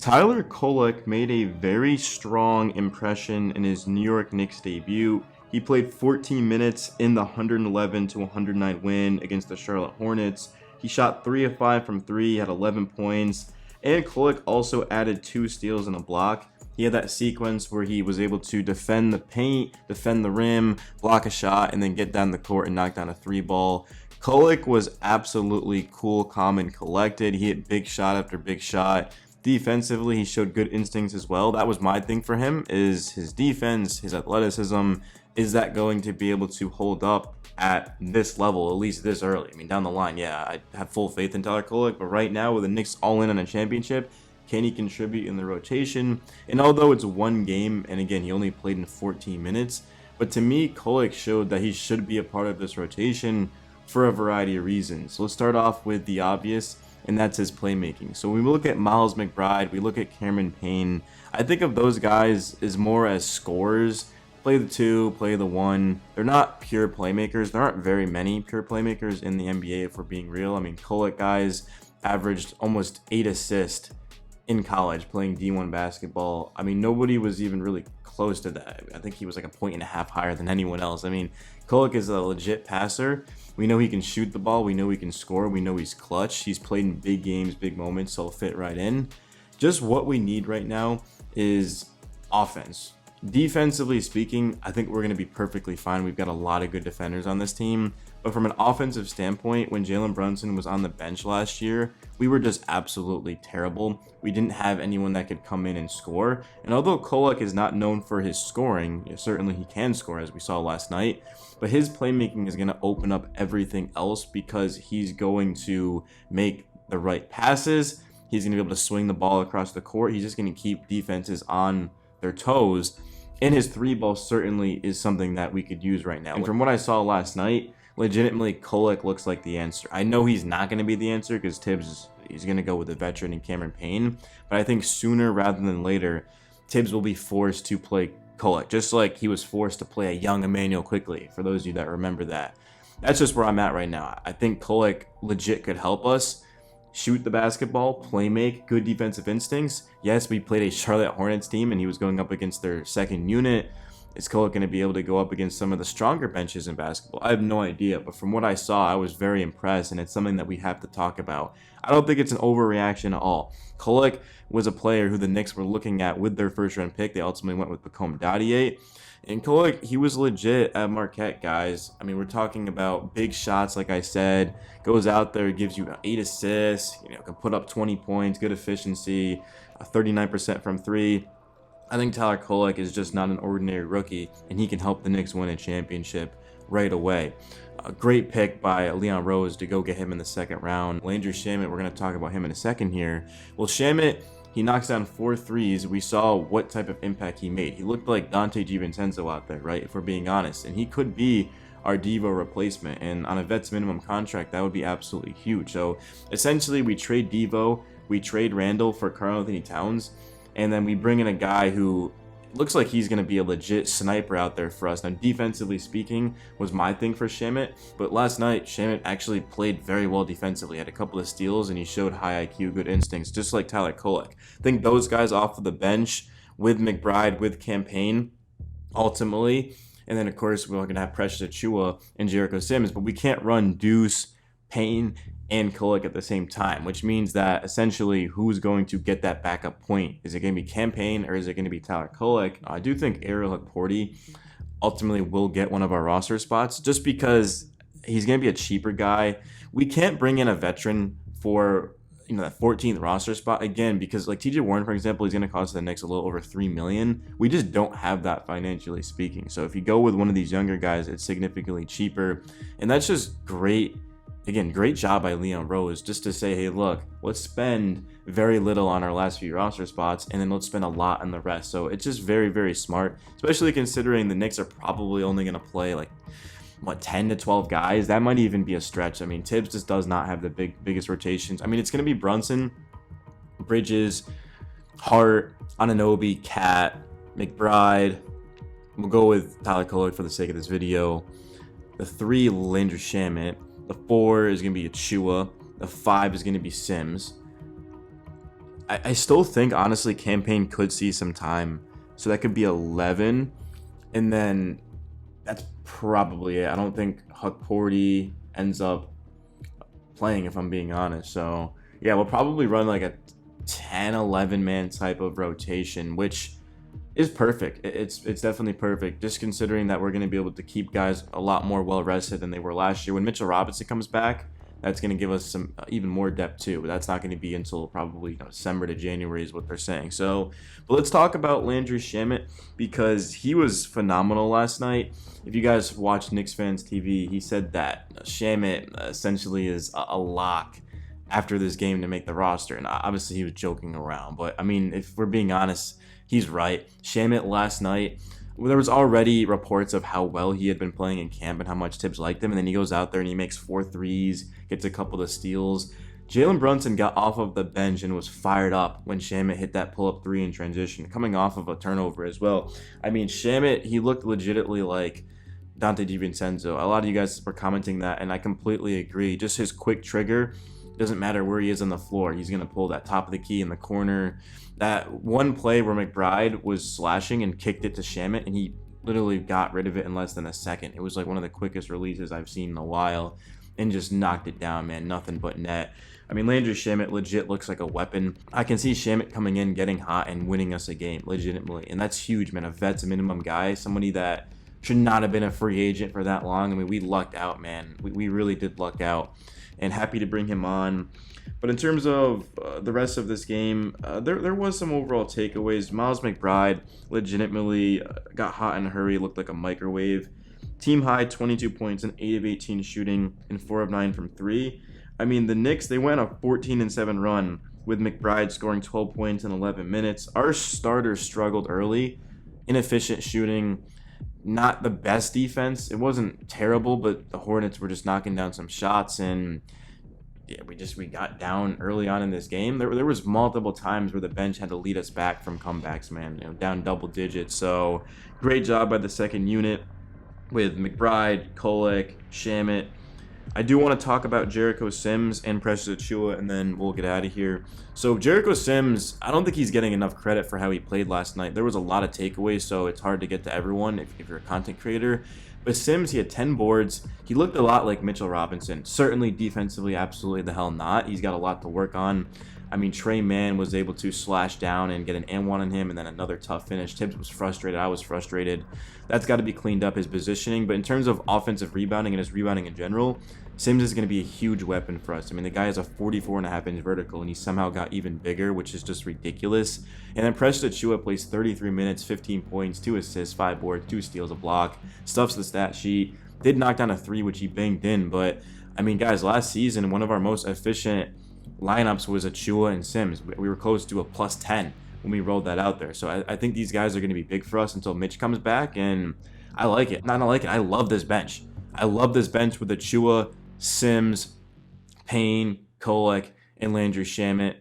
Tyler Kolek made a very strong impression in his New York Knicks debut. He played 14 minutes in the 111 to 109 win against the Charlotte Hornets. He shot 3 of 5 from 3, had 11 points, and Kolek also added 2 steals and a block. He had that sequence where he was able to defend the paint, defend the rim, block a shot, and then get down the court and knock down a 3-ball. Kolek was absolutely cool, calm, and collected. He hit big shot after big shot. Defensively, he showed good instincts as well. That was my thing for him, is his defense, his athleticism. Is that going to be able to hold up at this level, at least this early? I mean, down the line, yeah, I have full faith in Tyler Kolek, but right now with the Knicks all in on a championship, can he contribute in the rotation? And although it's one game, and again, he only played in 14 minutes, but to me, Kolek showed that he should be a part of this rotation for a variety of reasons. So let's start off with the obvious, and that's his playmaking. So when we look at Miles McBride, we look at Cameron Payne, I think of those guys as more as scorers. Play the 2, play the 1. They're not pure playmakers. There aren't very many pure playmakers in the NBA, if we're being real. I mean, Kolek guys averaged almost 8 assists in college playing D1 basketball. I mean, nobody was even really close to that. I think he was like a point and a half higher than anyone else. I mean, Kolek is a legit passer. We know he can shoot the ball. We know he can score. We know he's clutch. He's played in big games, big moments, so he'll fit right in. Just what we need right now is offense. Defensively speaking, I think we're going to be perfectly fine. We've got a lot of good defenders on this team. But from an offensive standpoint, when Jalen Brunson was on the bench last year, we were just absolutely terrible. We didn't have anyone that could come in and score. And although Kolek is not known for his scoring, certainly he can score, as we saw last night, but his playmaking is going to open up everything else because he's going to make the right passes. He's going to be able to swing the ball across the court. He's just going to keep defenses on their toes. And his 3-ball certainly is something that we could use right now. And from what I saw last night, legitimately, Kolek looks like the answer. I know he's not going to be the answer because Tibbs, he's going to go with the veteran and Cameron Payne. But I think sooner rather than later, Tibbs will be forced to play Kolek, just like he was forced to play a young Emmanuel quickly, for those of you that remember that. That's just where I'm at right now. I think Kolek legit could help us shoot the basketball, play make, good defensive instincts. Yes, we played a Charlotte Hornets team and he was going up against their second unit. Is Kolek going to be able to go up against some of the stronger benches in basketball? I have no idea, but from what I saw, I was very impressed, and it's something that we have to talk about. I don't think it's an overreaction at all. Kolek was a player who the Knicks were looking at with their first-round pick. They ultimately went with Bacom Dadier. And Kolek, he was legit at Marquette, guys. I mean, we're talking about big shots, like I said. Goes out there, gives you 8 assists, can put up 20 points, good efficiency, 39% from 3. I think Tyler Kolek is just not an ordinary rookie, and he can help the Knicks win a championship right away. A great pick by Leon Rose to go get him in the second round. Landry Shamet, we're going to talk about him in a second here. Well, Shamet, he knocks down 4 threes. We saw what type of impact he made. He looked like Dante DiVincenzo out there, right, if we're being honest. And he could be our Devo replacement. And on a vet's minimum contract, that would be absolutely huge. So essentially, we trade Devo, we trade Randall for Karl-Anthony Towns, and then we bring in a guy who looks like he's going to be a legit sniper out there for us. Now, defensively speaking was my thing for Shamet, but last night, Shamet actually played very well defensively. Had a couple of steals, and he showed high IQ, good instincts, just like Tyler Kolek. I think those guys off of the bench with McBride, with Campaign, ultimately, and then, of course, we're going to have Precious Achiuwa and Jericho Simmons, but we can't run Deuce, Payne, and Kolek at the same time, which means that essentially who's going to get that backup point? Is it going to be Campaign or is it going to be Tyler Kolek? I do think Ariel Hukporti ultimately will get one of our roster spots just because he's going to be a cheaper guy. We can't bring in a veteran for that 14th roster spot again because like TJ Warren, for example, he's going to cost the Knicks a little over $3 million. We just don't have that financially speaking. So if you go with one of these younger guys, it's significantly cheaper, and that's just great. Again, great job by Leon Rose just to say, hey, look, let's spend very little on our last few roster spots and then let's spend a lot on the rest. So it's just very, very smart, especially considering the Knicks are probably only going to play 10 to 12 guys. That might even be a stretch. I mean, Tibbs just does not have the biggest rotations. I mean, it's going to be Brunson, Bridges, Hart, Anunoby, Cat, McBride. We'll go with Tyler Kolek for the sake of this video. The 3, Landry Shamet. The 4 is going to be Achiuwa. The 5 is going to be Sims. I still think, honestly, Campaign could see some time. So that could be 11. And then that's probably it. I don't think Huckporty ends up playing, if I'm being honest. So, yeah, we'll probably run like a 10, 11 man type of rotation, which is perfect. It's definitely perfect, just considering that we're going to be able to keep guys a lot more well rested than they were last year. When Mitchell Robinson comes back, that's going to give us some even more depth too. But that's not going to be until probably December to January is what they're saying. So, but let's talk about Landry Shamet because he was phenomenal last night. If you guys watch Knicks Fans TV, he said that Shamet essentially is a lock after this game to make the roster. And obviously he was joking around, but I mean, if we're being honest, he's right. Shamet last night, there was already reports of how well he had been playing in camp and how much Tibbs liked him, and then he goes out there and he makes 4 threes, gets a couple of steals. Jalen Brunson got off of the bench and was fired up when Shamet hit that pull-up 3 in transition, coming off of a turnover as well. I mean, Shamet, he looked legitimately like Dante DiVincenzo. A lot of you guys were commenting that, and I completely agree. Just his quick trigger, doesn't matter where he is on the floor. He's going to pull that top of the key in the corner. That one play where McBride was slashing and kicked it to Shamet, and he literally got rid of it in less than a second. It was like one of the quickest releases I've seen in a while and just knocked it down, man. Nothing but net. I mean, Landry Shamet legit looks like a weapon. I can see Shamet coming in, getting hot, and winning us a game, legitimately. And that's huge, man. A vet's a minimum guy, somebody that should not have been a free agent for that long. I mean, we lucked out, man. We really did luck out. And happy to bring him on. But in terms of the rest of this game, there was some overall takeaways. Miles McBride legitimately got hot in a hurry, looked like a microwave. Team high 22 points and 8 of 18 shooting and 4 of 9 from 3. I mean, the Knicks, they went a 14-7 run with McBride scoring 12 points in 11 minutes. Our starters struggled early. Inefficient shooting, not the best defense. It wasn't terrible, but the Hornets were just knocking down some shots, and yeah, we got down early on in this game. There was multiple times where the bench had to lead us back from comebacks, man. Down double digits. So great job by the second unit with McBride, Kolek, Shamet. I do want to talk about Jericho Sims and Precious Achiuwa, and then we'll get out of here. So Jericho Sims, I don't think he's getting enough credit for how he played last night. There was a lot of takeaways, so it's hard to get to everyone if you're a content creator. But Sims, he had 10 boards. He looked a lot like Mitchell Robinson. Certainly defensively, absolutely the hell not. He's got a lot to work on. I mean, Trey Mann was able to slash down and get an and one on him, and then another tough finish. Tibbs was frustrated. I was frustrated. That's got to be cleaned up, his positioning. But in terms of offensive rebounding and his rebounding in general, Sims is going to be a huge weapon for us. I mean, the guy has a 44.5-inch vertical, and he somehow got even bigger, which is just ridiculous. And then Precious Achiuwa plays 33 minutes, 15 points, 2 assists, 5 boards, 2 steals, a block, stuffs the stat sheet. Did knock down a 3, which he banged in. But, I mean, guys, last season, one of our most efficient lineups was Achiuwa and Sims. We were close to a plus 10 when we rolled that out there. So I think these guys are going to be big for us until Mitch comes back, and I like it. Not I like it. I love this bench. I love this bench with Achiuwa, Sims, Payne, Kolek, and Landry Shamet.